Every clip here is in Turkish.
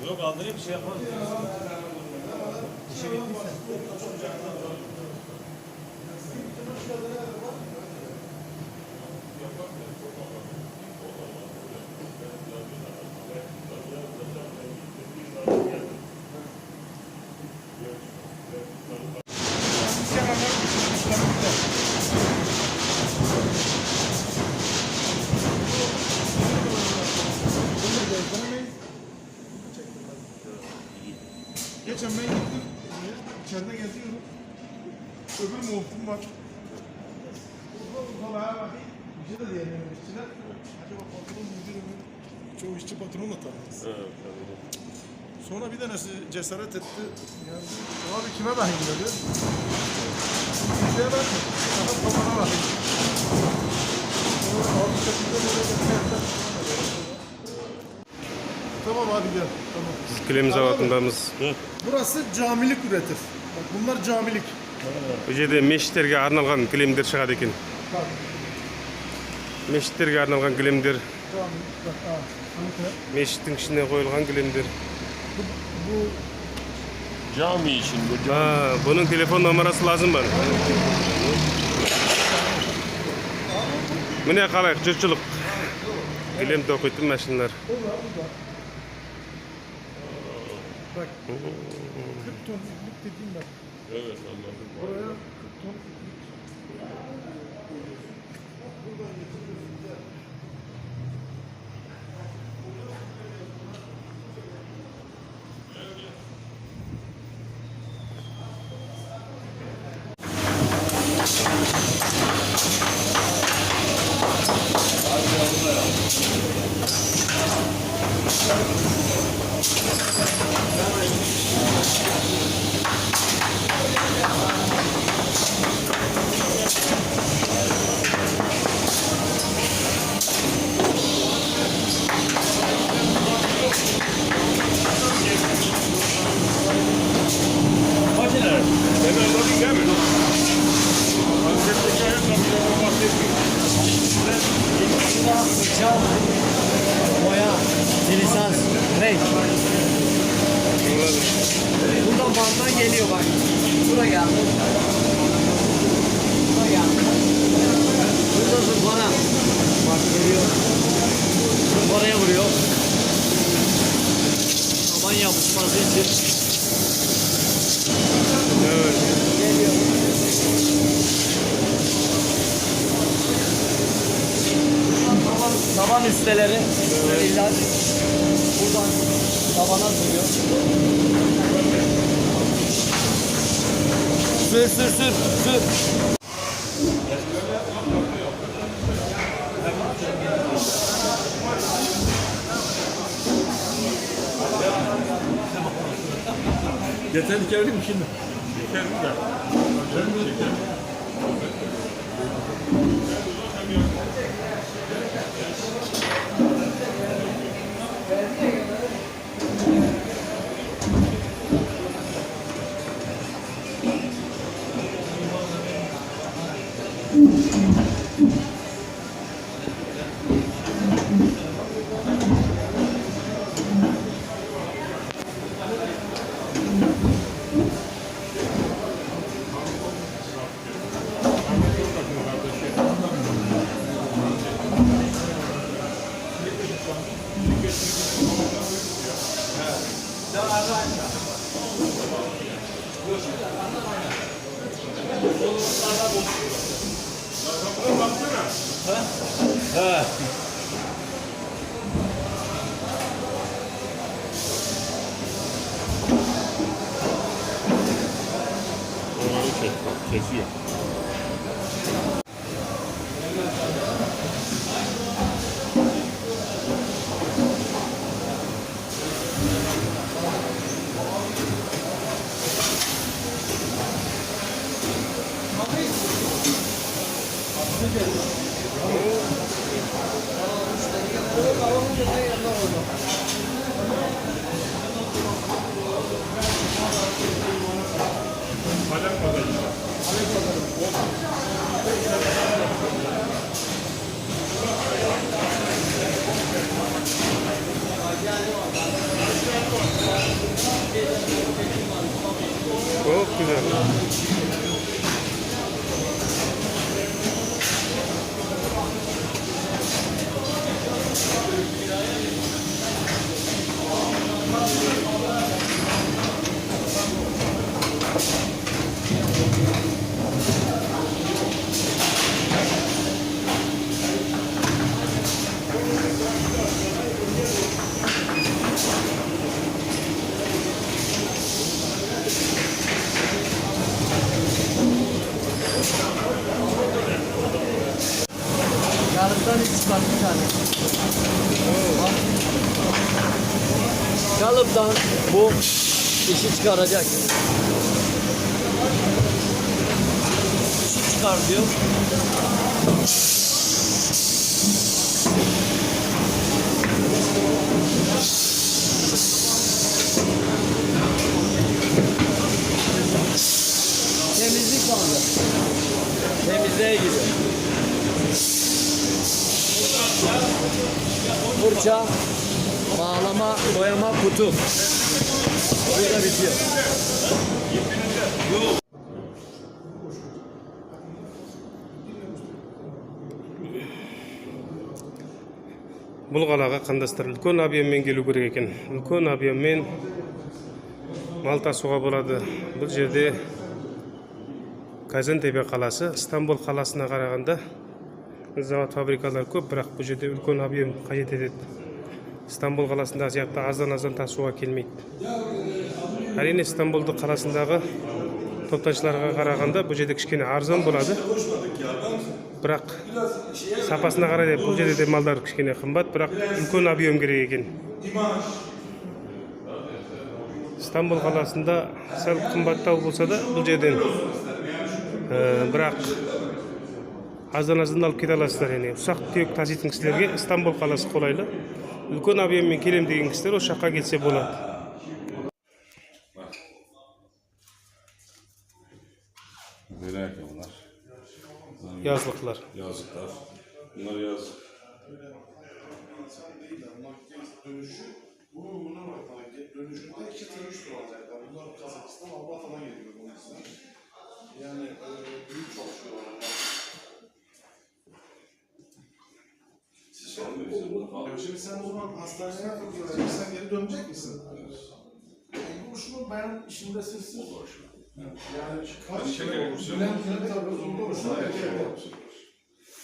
Yok kaldırayım bir şey yapalım. İşe bittiyse. Geçen ben gittim, içeride geziyorum. Öbür muhtum var. Kolaya bakayım, bir şey de diyemiyorum işçiler. Acaba patron müdürü mü? Çoğu işçi patronla tanımaz. Evet, tabii. Sonra bir tanesi cesaret etti. Yani, abi kime bakayım dedi. Kimseye bakma. Daha kafana bakayım. Sonra abi şekilde böyle getirmekten. Tamam abi gel. Tamam. Kilim zavatındamız. Burası camilik üretir. Bak bunlar camilik. Bu жерде мешіттерге арналған кілемдер шығады екен. Мешіттерге арналған кілемдер, Camilik. Bak мешіттің ішіне қойылған кілемдер. bu Cami için bu cami. Bunun telefon numarası lazım bana. Mine қалай жұртшылық. Кілем тоқитын машиналар. bak 40 ton iplik dediğim bak. Evet anladım. Buraya 40 ton iplik. Makineler. Ben anladım değil mi? Konseptteki ayakkabılardan bahsetmiyorum. Cam, boya, lisans, renk. Buradan banttan geliyor bak. Bura geldi. Bura geldi. Burada zımbara. Bak geliyor. Zımbaraya vuruyor. Taban yapışması için. Geliyor. Taban üsteleri. İlaç. Buradan tabana sürüyor. Sür. Geçen dikerdim şimdi. Dikerdim de. Çekerim. Kesiyor. Çok güzel. Kalıptan hiç çıkar bir tane. Kalıptan bu işi çıkaracak. İşi çıkar diyor. Temizlik kaldı. Temizliğe gidiyor. Fırça, bağlama, boyama, kutu. Burada bitiyor. Бұл қалаға қандастар үлкен объеммен келу керек екен. Үлкен объеммен мал тасуға болады. Бұл жерде Казантепе қаласы, Стамбул қаласына қарағанда завод фабрикалар көп, бірақ бұл жерде үлкен объем қажет етеді. Стамбул қаласында сияқты аздан тасуға келмейді. Әрине Стамбулды қаласындағы топтаншыларға қарағанда бұл жерде кішкене арзан болады. Бірақ сапасына қарай бұл жерде де малдар кішкене қымбат, бірақ үлкен объем керек екен. Стамбул қаласында сәл қымбаттау болса да бұл жерден бірақ аздан алып кете аласыздар. Ұсақ түйек таситын кісілерге Стамбул қаласы қолайлы. Үлкен объеммен келем деген кісілер осы жаққа келсе болады. Yazlıklar. Yazlıklar. Bunlar yazlık. Buna bak, dönüşünde 2 tane 3 tur alacaklar. Bunlar Kazakistan, Avrupa falan geliyor bunun içine. Yani büyük çalışıyorlar. Şimdi sen o zaman hastaneye sen geri dönecek misin? Bu şunu ben işimde sessiz olur. Yani kaç kere olursa tabii zorunda olursa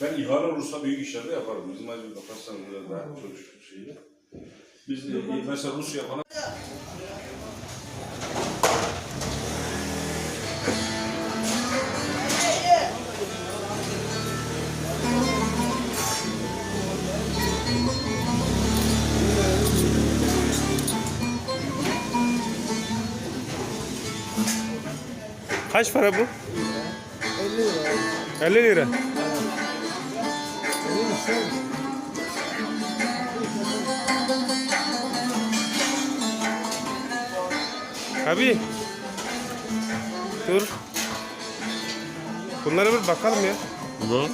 ben ihale olursa büyük işlerde yaparım. Bizim acil hastanede daha çok şeyle. Biz mesela Rusya falan. Kaç para bu? 50 lira. 50 lira. Abi. Dur. Bunlara bir bakalım ya. Hı.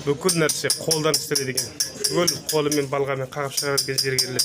Бүкіл нәрсе қолдан істеледі екен. Түгел қолымен балғамен қағып шығарып кеткен зергерлер.